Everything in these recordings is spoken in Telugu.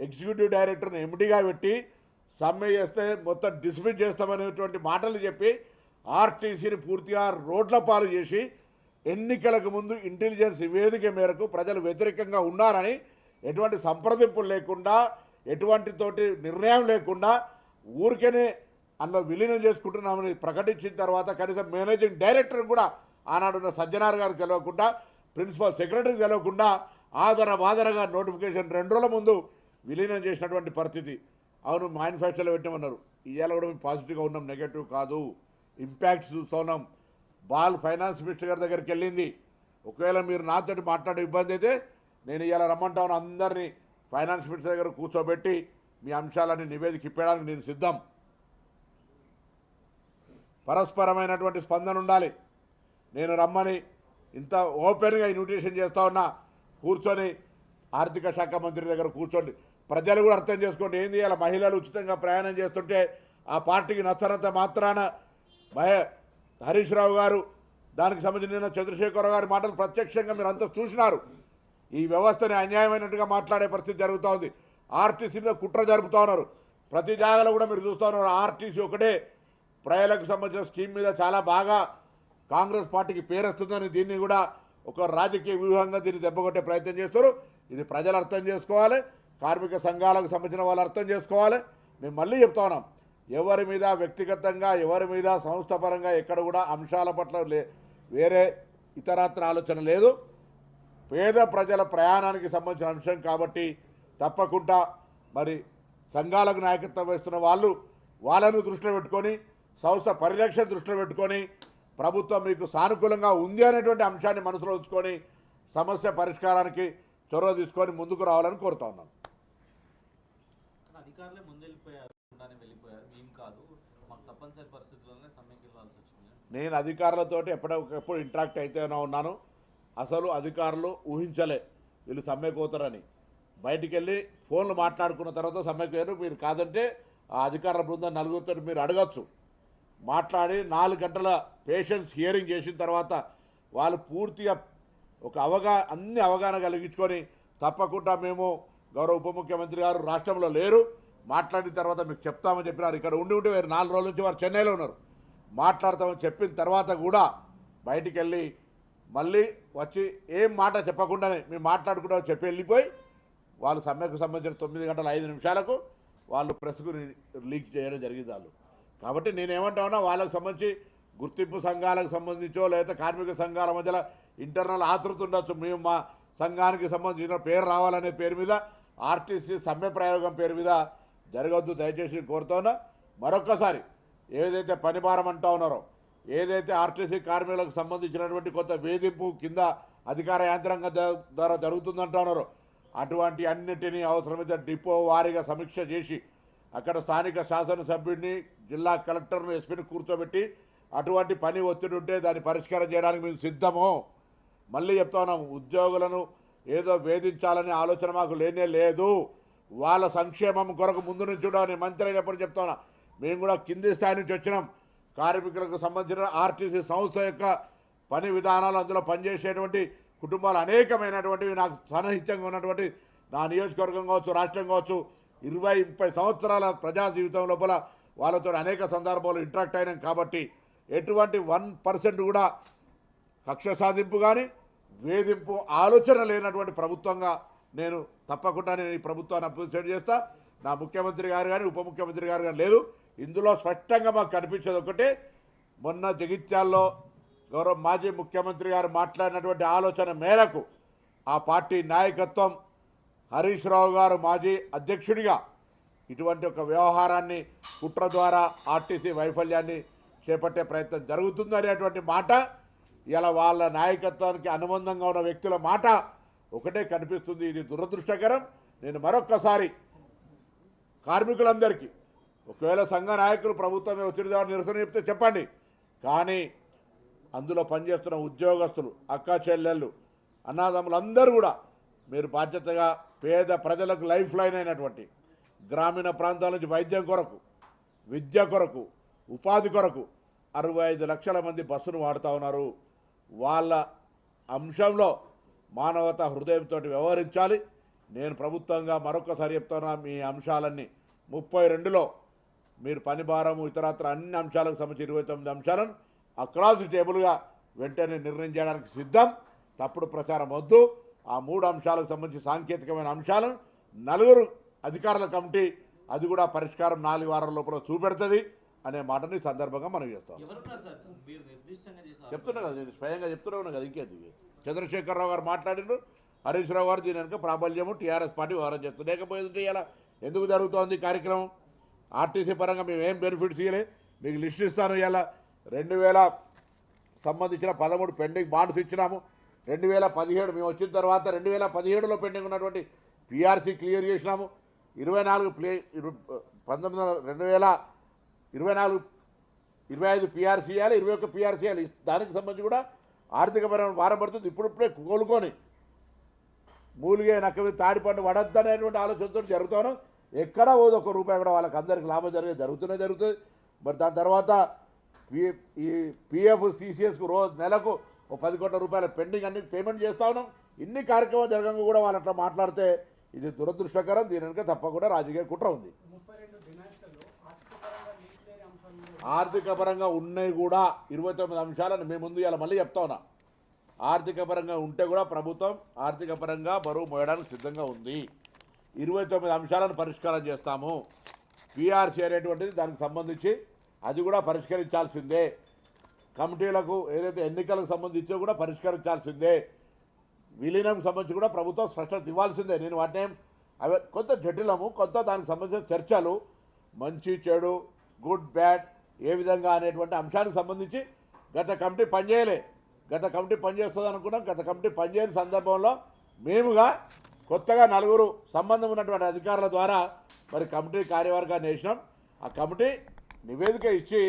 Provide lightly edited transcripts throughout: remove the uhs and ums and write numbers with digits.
ఎగ్జిక్యూటివ్ డైరెక్టర్ని ఎండీగా పెట్టి సమ్మె చేస్తే మొత్తం డిస్మిస్ చేస్తామనేటువంటి మాటలు చెప్పి ఆర్టీసీని పూర్తిగా రోడ్ల పాలు చేసి ఎన్నికలకు ముందు ఇంటెలిజెన్స్ నివేదిక మేరకు ప్రజలు వ్యతిరేకంగా ఉన్నారని ఎటువంటి సంప్రదింపులు లేకుండా ఎటువంటి తోటి నిర్ణయం లేకుండా ఊరికేనే అందులో విలీనం చేసుకుంటున్నామని ప్రకటించిన తర్వాత కనీసం మేనేజింగ్ డైరెక్టర్ కూడా ఆనాడున్న సజ్జనార్ గారికి తెలియకుండా ప్రిన్సిపల్ సెక్రటరీకి తెలియకుండా ఆదరగా నోటిఫికేషన్ 2 రోజుల ముందు విలీనం చేసినటువంటి పరిస్థితి. అవును, మేనిఫెస్టోలో పెట్టమన్నారు. ఇవాళ కూడా మేము పాజిటివ్గా ఉన్నాం, నెగటివ్ కాదు. ఇంపాక్ట్స్ చూస్తూ ఉన్నాం. బాల్ ఫైనాన్స్ మినిస్టర్ గారి దగ్గరికి వెళ్ళింది. ఒకవేళ మీరు నాతోటి మాట్లాడే ఇబ్బంది అయితే నేను ఇవాళ రమ్మంటాను అందరినీ ఫైనాన్స్ మినిస్టర్ దగ్గర కూర్చోబెట్టి మీ అంశాలని నివేదిక ఇప్పడానికి నేను సిద్ధం. పరస్పరమైనటువంటి స్పందన ఉండాలి. నేను రమ్మని ఇంత ఓపెన్గా ఇన్విటేషన్ చేస్తూ ఉన్నా. కూర్చొని ఆర్థిక శాఖ మంత్రి దగ్గర కూర్చోండి. ప్రజలు కూడా అర్థం చేసుకోండి. ఏంది ఇలా మహిళలు ఉచితంగా ప్రయాణం చేస్తుంటే ఆ పార్టీకి నచ్చనంత మాత్రాన హరీష్ రావు గారు దానికి సంబంధించిన చంద్రశేఖరరావు గారి మాటలు ప్రత్యక్షంగా మీరు అంతా చూసినారు. ఈ వ్యవస్థని అన్యాయమైనట్టుగా మాట్లాడే పరిస్థితి జరుగుతూ ఉంది. ఆర్టీసీ మీద కుట్ర జరుపుతూ ఉన్నారు. ప్రతి జాగాలో కూడా మీరు చూస్తూ ఉన్నారు. ఆర్టీసీ ఒకటే ప్రజలకు సంబంధించిన స్కీమ్ మీద చాలా బాగా కాంగ్రెస్ పార్టీకి పేరొస్తుందని దీన్ని కూడా ఒక రాజకీయ వ్యూహంగా దీన్ని దెబ్బకొట్టే ప్రయత్నం చేస్తారు. ఇది ప్రజలు అర్థం చేసుకోవాలి. కార్మిక సంఘాలకు సంబంధించిన వాళ్ళు అర్థం చేసుకోవాలి. మేము మళ్ళీ చెప్తా ఉన్నాం, ఎవరి మీద వ్యక్తిగతంగా ఎవరి మీద సంస్థాపరంగా ఎక్కడ కూడా అంశాల పట్ల వేరే ఇతరత్ర ఆలోచన లేదు. పేద ప్రజల ప్రయాణానికి సంబంధించిన అంశం కాబట్టి తప్పకుండా మరి సంఘాలకు నాయకత్వం వహిస్తున్న వాళ్ళను దృష్టిలో పెట్టుకొని సంస్థ పరిరక్షణ దృష్టిలో పెట్టుకొని ప్రభుత్వం మీకు సానుకూలంగా ఉంది అనేటువంటి అంశాన్ని మనసులో ఉంచుకొని సమస్య పరిష్కారానికి చొరవ తీసుకొని ముందుకు రావాలని కోరుతా ఉన్నాను. అధికారులే ముందెళ్ళిపోయారు, మేము కాదు, మాకు తప్పనిసరి పరిస్థితుల్లోనే సమ్మెకి వెళ్ళాల్సి వచ్చింది. నేను అధికారులతోటి ఎప్పటికప్పుడు ఇంటరాక్ట్ అయితేనే ఉన్నాను. అసలు అధికారులు ఊహించలే వీళ్ళు సమ్మెకు పోతారని. బయటికి వెళ్ళి ఫోన్లు మాట్లాడుకున్న తర్వాత సమ్మెకు పోయారు. మీరు కాదంటే ఆ అధికారుల బృందం నలుగురితో మీరు అడగచ్చు. మాట్లాడి 4 గంటల పేషెన్స్ హియరింగ్ చేసిన తర్వాత వాళ్ళు పూర్తిగా ఒక అన్ని అవగాహన కలిగించుకొని తప్పకుండా మేము గౌరవ ఉప ముఖ్యమంత్రి గారు రాష్ట్రంలో లేరు, మాట్లాడిన తర్వాత మీకు చెప్తామని చెప్పినారు. ఇక్కడ ఉండి వేరు 4 రోజుల నుంచి వారు చెన్నైలో ఉన్నారు. మాట్లాడతామని చెప్పిన తర్వాత కూడా బయటికి వెళ్ళి మళ్ళీ వచ్చి ఏం మాట చెప్పకుండానే మేము మాట్లాడుకుంటామని చెప్పి వెళ్ళిపోయి వాళ్ళు సమ్మెకు సంబంధించిన 9 గంటల 5 నిమిషాలకు వాళ్ళు ప్రెస్కు లీక్ చేయడం జరిగింది వాళ్ళు. కాబట్టి నేనేమంటా ఉన్నా, వాళ్ళకు సంబంధించి గుర్తింపు సంఘాలకు సంబంధించో లేదా కార్మిక సంఘాల మధ్యలో ఇంటర్నల్ ఆతృత ఉండొచ్చు. మేము మా సంఘానికి సంబంధించిన పేరు రావాలనే పేరు మీద ఆర్టీసీ సమ్మె ప్రయోగం పేరు మీద జరగవద్దు దయచేసి కోరుతా ఉన్నా. మరొక్కసారి ఏదైతే పని భారం అంటా ఉన్నారో, ఏదైతే ఆర్టీసీ కార్మికులకు సంబంధించినటువంటి కొంత వేధింపు కింద అధికార యాంత్రాంగం ద్వారా జరుగుతుందంటా ఉన్నారో అటువంటి అన్నిటినీ అవసరమైతే డిపో వారీగా సమీక్ష చేసి అక్కడ స్థానిక శాసనసభ్యుడిని, జిల్లా కలెక్టర్ను, ఎస్పీని కూర్చోబెట్టి అటువంటి పని ఒత్తిడి ఉంటే దాన్ని పరిష్కారం చేయడానికి మేము సిద్ధము. మళ్ళీ చెప్తా ఉన్నాము, ఉద్యోగులను ఏదో వేధించాలనే ఆలోచన మాకు లేనే లేదు. వాళ్ళ సంక్షేమం కొరకు ముందు నుంచి కూడా నేను మంత్రి అయినప్పుడు చెప్తా ఉన్నా, మేము కూడా కింది స్థాయి నుంచి వచ్చినాం. కార్మికులకు సంబంధించిన ఆర్టీసీ సంస్థ యొక్క పని విధానాలు, అందులో పనిచేసేటువంటి కుటుంబాలు అనేకమైనటువంటివి నాకు సన్నిహితంగా ఉన్నటువంటి నా నియోజకవర్గం కావచ్చు, రాష్ట్రం కావచ్చు, 20-30 సంవత్సరాల ప్రజా జీవితం లోపల వాళ్ళతో అనేక సందర్భాలు ఇంటరాక్ట్ అయినాం. కాబట్టి ఎటువంటి 1% కూడా కక్ష సాధింపు కానీ వేధింపు ఆలోచన లేనటువంటి ప్రభుత్వంగా నేను తప్పకుండా ఈ ప్రభుత్వాన్ని అప్రిషియేట్ చేస్తా. నా ముఖ్యమంత్రి గారు కానీ ఉప ముఖ్యమంత్రి గారు కానీ లేదు. ఇందులో స్పష్టంగా మాకు కనిపించేది ఒకటే, మొన్న జగిత్యాల్లో గౌరవ మాజీ ముఖ్యమంత్రి గారు మాట్లాడినటువంటి ఆలోచన మేరకు ఆ పార్టీ నాయకత్వం హరీష్ రావు గారు మాజీ అధ్యక్షుడిగా ఇటువంటి ఒక వ్యవహారాన్ని కుట్ర ద్వారా ఆర్టీసీ వైఫల్యాన్ని చేపట్టే ప్రయత్నం జరుగుతుంది అనేటువంటి మాట ఇలా వాళ్ళ నాయకత్వానికి అనుబంధంగా ఉన్న వ్యక్తుల మాట ఒకటే కనిపిస్తుంది. ఇది దురదృష్టకరం. నేను మరొక్కసారి కార్మికులందరికీ, ఒకవేళ సంఘ నాయకులు ప్రభుత్వం ఒత్తిడి ద్వారా నిరసన చెప్తే చెప్పండి, కానీ అందులో పనిచేస్తున్న ఉద్యోగస్తులు, అక్క చెల్లెళ్ళు, అన్నదమ్ములందరూ కూడా మీరు బాధ్యతగా పేద ప్రజలకు లైఫ్ లైన్ అయినటువంటి గ్రామీణ ప్రాంతాల నుంచి వైద్యం కొరకు, విద్య కొరకు, ఉపాధి కొరకు 65 లక్షల మంది బస్సును వాడుతూ ఉన్నారు. వాళ్ళ అంశంలో మానవతా హృదయంతో వ్యవహరించాలి. నేను ప్రభుత్వంగా మరొకసారి చెప్తున్నా, మీ అంశాలన్నీ 32లో మీరు పని భారము ఇతరత్ర అన్ని అంశాలకు సంబంధించి 29 అంశాలను అక్రాస్ ది టేబుల్గా వెంటనే నిర్ణయం చేయడానికి సిద్ధం. తప్పుడు ప్రచారం వద్దు. ఆ 3 అంశాలకు సంబంధించి సాంకేతికమైన అంశాలను 4 అధికారుల కమిటీ అది కూడా పరిష్కారం 4 వారాల లోపల చూపెడుతుంది అనే మాటని ఈ సందర్భంగా మనం చేస్తాం. ఎవరున్నారు సార్ మీరు నిర్దిష్టంగా చేసిన చెప్తున్నా కదా, నేను స్వయంగా చెప్తూనే ఉన్నా కదా. ఇంకేది చంద్రశేఖరరావు గారు మాట్లాడినారు, హరీష్ రావు గారు దీని వెనుక ప్రాబల్యము టీఆర్ఎస్ పార్టీ వ్యవహారం చేస్తుంది. లేకపోతే ఇలా ఎందుకు జరుగుతోంది ఈ కార్యక్రమం? ఆర్టీసీ పరంగా మేము ఏం బెనిఫిట్స్ ఇవ్వలే. మీకు లిస్ట్ ఇస్తాను. ఇలా 2000 సంబంధించిన 13 పెండింగ్ బాండ్స్ ఇచ్చినాము. 2017 మేము వచ్చిన తర్వాత 2017లో పెండింగ్ ఉన్నటువంటి పిఆర్సీ క్లియర్ చేసినాము. 2025 పిఆర్సీ ఇవ్వాలి, 21 పిఆర్సీ ఇవ్వాలి. దానికి సంబంధించి కూడా ఆర్థికపరమైన భారం పడుతుంది. ఇప్పుడిప్పుడే కోలుకొని మూలిగే నక్క తాడిపండు వడద్దనేటువంటి ఆలోచనతో జరుగుతాను. ఎక్కడా పోదు ఒక్క రూపాయి కూడా వాళ్ళకి అందరికి లాభం జరుగుతుంది. మరి దాని తర్వాత ఈ పిఎఫ్ సిసిఎస్కు రోజు నెలకు ఓ 10 కోట్ల రూపాయల పెండింగ్ అన్ని పేమెంట్ చేస్తా ఉన్నాం. ఇన్ని కార్యక్రమాలు జరగంగా కూడా వాళ్ళు అట్లా మాట్లాడితే ఇది దురదృష్టకరం. దీని వెనుక తప్పకుండా రాజకీయ కుట్ర ఉంది. ఆర్థిక పరంగా ఉన్నాయి కూడా 29 అంశాలను మేము ముందు ఇలా మళ్ళీ చెప్తా ఉన్నా. ఆర్థిక పరంగా ఉంటే కూడా ప్రభుత్వం ఆర్థిక పరంగా బరువు మోయడానికి సిద్ధంగా ఉంది. 29 అంశాలను పరిష్కారం చేస్తాము. పిఆర్సీ అనేటువంటిది దానికి సంబంధించి అది కూడా పరిష్కరించాల్సిందే. కమిటీలకు ఏదైతే ఎన్నికలకు సంబంధించో కూడా పరిష్కరించాల్సిందే. విలీనంకి సంబంధించి కూడా ప్రభుత్వం స్పష్టత ఇవ్వాల్సిందే. నేను వాటిని అవి కొంత జటిలము, కొంత దానికి సంబంధించిన చర్చలు మంచి చెడు గుడ్ బ్యాడ్ ఏ విధంగా అనేటువంటి అంశానికి సంబంధించి గత కమిటీ పనిచేస్తుంది అనుకున్నాం. గత కమిటీ పనిచేయని సందర్భంలో మేముగా కొత్తగా 4 సంబంధం ఉన్నటువంటి అధికారుల ద్వారా మరి కమిటీ కార్యవర్గాన్ని వేసినాం. ఆ కమిటీ నివేదిక ఇచ్చి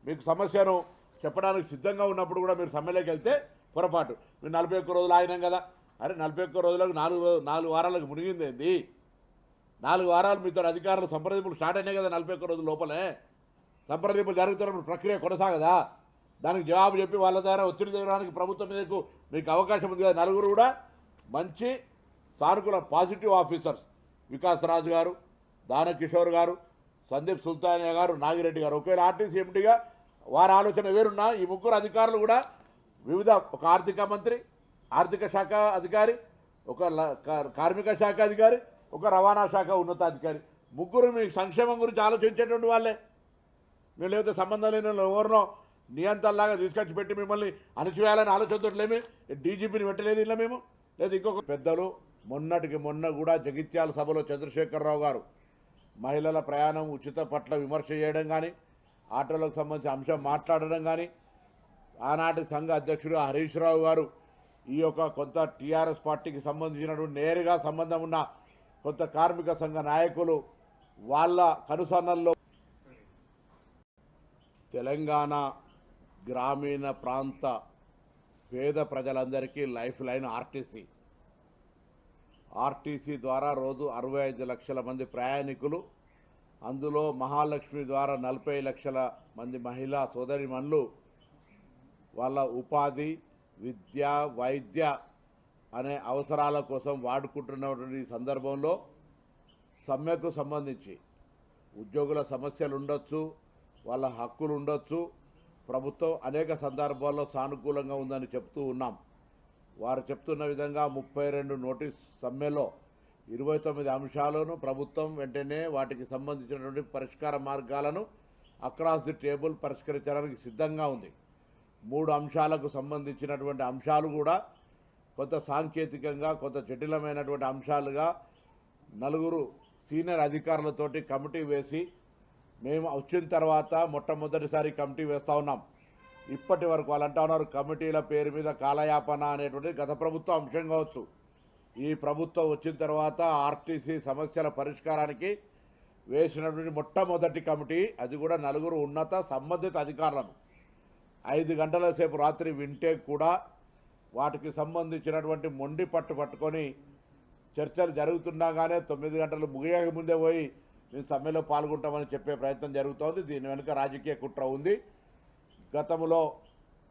మీకు సమస్యను చెప్పడానికి సిద్ధంగా ఉన్నప్పుడు కూడా మీరు సమ్మెలోకి వెళ్తే పొరపాటు. మీరు 41 రోజులు ఆగినాం కదా. అరే 41 రోజులకు 4 వారాలకు మునిగిందేంది? 4 వారాలు మీతో అధికారులు సంప్రదింపులు స్టార్ట్ అయినాయి కదా. 41 రోజుల లోపలే సంప్రదింపులు జరుగుతున్నప్పుడు ప్రక్రియ కొనసాగదా? దానికి జవాబు చెప్పి వాళ్ళ ద్వారా ఒత్తిడి చేయడానికి ప్రభుత్వం మీదకు మీకు అవకాశం ఉంది కదా. 4 కూడా మంచి సానుకూల పాజిటివ్ ఆఫీసర్స్, వికాస్ రాజు గారు, దానకిషోర్ గారు, సందీప్ సుల్తానియా గారు, నాగిరెడ్డి గారు. ఒకవేళ ఆర్టీసీ ఎంపీగా వారి ఆలోచన వేరున్నా ఈ 3 అధికారులు కూడా వివిధ ఒక ఆర్థిక మంత్రి, ఆర్థిక శాఖ అధికారి, ఒక కార్మిక శాఖ అధికారి, ఒక రవాణా శాఖ ఉన్నతాధికారి, 3 మీ సంక్షేమం గురించి ఆలోచించేటువంటి వాళ్ళే. మేము లేకపోతే సంబంధం లేని ఎవరినో నియంత్రణలాగా తీసుకొచ్చి పెట్టి మిమ్మల్ని అణచివేయాలని ఆలోచనతోట్లేమి డీజీపీని పెట్టలేదు ఇలా మేము. లేదా ఇంకొక పెద్దలు మొన్నటికి మొన్న కూడా జగిత్యాల సభలో చంద్రశేఖరరావు గారు మహిళల ప్రయాణం ఉచిత పట్ల విమర్శ చేయడం కానీ, ఆటోలకు సంబంధించిన అంశం మాట్లాడడం కానీ, ఆనాటి సంఘ అధ్యక్షుడు హరీష్ రావు గారు ఈ యొక్క కొంత టీఆర్ఎస్ పార్టీకి సంబంధించినటువంటి నేరుగా సంబంధం ఉన్న కొంత కార్మిక సంఘ నాయకులు వాళ్ళ కనుసన్నల్లో తెలంగాణ గ్రామీణ ప్రాంత పేద ప్రజలందరికీ లైఫ్ లైన్ ఆర్టీసీ ద్వారా రోజు 65 లక్షల మంది ప్రయాణికులు, అందులో మహాలక్ష్మి ద్వారా 40 లక్షల మంది మహిళా సోదరిమణులు వాళ్ళ ఉపాధి, విద్య, వైద్య అనే అవసరాల కోసం వాడుకుంటున్నటువంటి సందర్భంలో సమ్మెకు సంబంధించి ఉద్యోగుల సమస్యలు ఉండొచ్చు, వాళ్ళ హక్కులు ఉండొచ్చు. ప్రభుత్వం అనేక సందర్భాల్లో సానుకూలంగా ఉందని చెప్తూ ఉన్నాం. వారు చెప్తున్న విధంగా 32 నోటీస్ సమ్మెలో 29 అంశాలను ప్రభుత్వం వెంటనే వాటికి సంబంధించినటువంటి పరిష్కార మార్గాలను అక్రాస్ ది టేబుల్ పరిష్కరించడానికి సిద్ధంగా ఉంది. 3 అంశాలకు సంబంధించినటువంటి అంశాలు కూడా కొంత సాంకేతికంగా కొంత జటిలమైనటువంటి అంశాలుగా 4 సీనియర్ అధికారులతోటి కమిటీ వేసి మేము వచ్చిన తర్వాత మొట్టమొదటిసారి కమిటీ వేస్తూ ఉన్నాం. ఇప్పటి వరకు వాళ్ళు అంటా ఉన్నారు కమిటీల పేరు మీద కాలయాపన అనేటువంటిది గత ప్రభుత్వం అంశం కావచ్చు. ఈ ప్రభుత్వం వచ్చిన తర్వాత ఆర్టీసీ సమస్యల పరిష్కారానికి వేసినటువంటి మొట్టమొదటి కమిటీ, అది కూడా 4 ఉన్నత సంబంధిత అధికారులను 5 గంటల సేపు రాత్రి వింటే కూడా వాటికి సంబంధించినటువంటి మొండి పట్టుకొని చర్చలు జరుగుతుండగానే 9 గంటలు ముగియక ముందే పోయి మేము సమ్మెలో పాల్గొంటామని చెప్పే ప్రయత్నం జరుగుతోంది. దీని వెనుక రాజకీయ కుట్ర ఉంది. గతంలో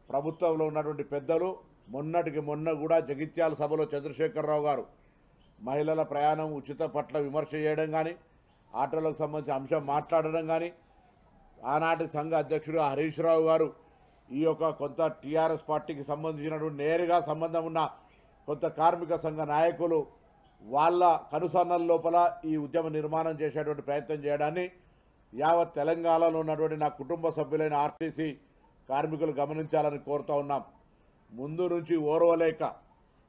ప్రభుత్వంలో ఉన్నటువంటి పెద్దలు మొన్నటికి మొన్న కూడా జగిత్యాల సభలో చంద్రశేఖరరావు గారు మహిళల ప్రయాణం ఉచిత పట్ల విమర్శ చేయడం కానీ, ఆటోలకు సంబంధించిన అంశం మాట్లాడడం కానీ, ఆనాటి సంఘ అధ్యక్షుడు హరీష్ రావు గారు ఈ యొక్క కొంత టీఆర్ఎస్ పార్టీకి సంబంధించినటువంటి నేరుగా సంబంధం ఉన్న కొంత కార్మిక సంఘ నాయకులు వాళ్ళ కనుసన్నల లోపల ఈ ఉద్యమ నిర్మాణం చేసేటువంటి ప్రయత్నం చేయడాన్ని యావత్ తెలంగాణలో ఉన్నటువంటి నా కుటుంబ సభ్యులైన ఆర్టీసీ కార్మికులు గమనించాలని కోరుతూ ఉన్నాం. ముందు నుంచి ఓర్వలేక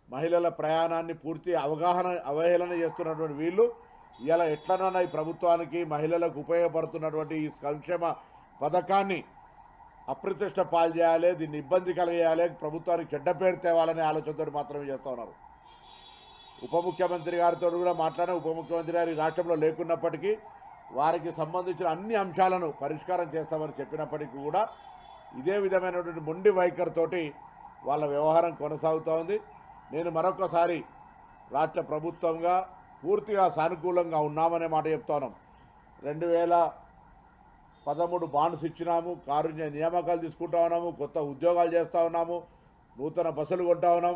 మహిళల ప్రయాణాన్ని పూర్తి అవహేళన చేస్తున్నటువంటి వీళ్ళు ఇలా ఎట్లనన్నా ఈ ప్రభుత్వానికి మహిళలకు ఉపయోగపడుతున్నటువంటి ఈ సంక్షేమ పథకాన్ని అప్రతిష్ట పాలు చేయాలి, దీన్ని ఇబ్బంది కలిగేయాలి, ప్రభుత్వానికి చెడ్డ పేరు తేవాలనే ఆలోచనతో మాత్రమే చేస్తూ ఉన్నారు. ఉప ముఖ్యమంత్రి గారితో కూడా మాట్లాడిన ఉప ముఖ్యమంత్రి గారి రాష్ట్రంలో లేకున్నప్పటికీ వారికి సంబంధించిన అన్ని అంశాలను పరిష్కారం చేస్తామని చెప్పినప్పటికీ కూడా ఇదే విధమైనటువంటి మొండి వైఖరితోటి వాళ్ళ వ్యవహారం కొనసాగుతూ ఉంది. నేను మరొకసారి రాష్ట్ర ప్రభుత్వంగా పూర్తిగా సానుకూలంగా ఉన్నామనే మాట చెప్తున్నాం. 2013 బాండ్స్ ఇచ్చినాము, కారుణ్య నియామకాలు తీసుకుంటా ఉన్నాము, కొత్త ఉద్యోగాలు చేస్తూ ఉన్నాము, నూతన బస్సులు కొంటా ఉన్నాం.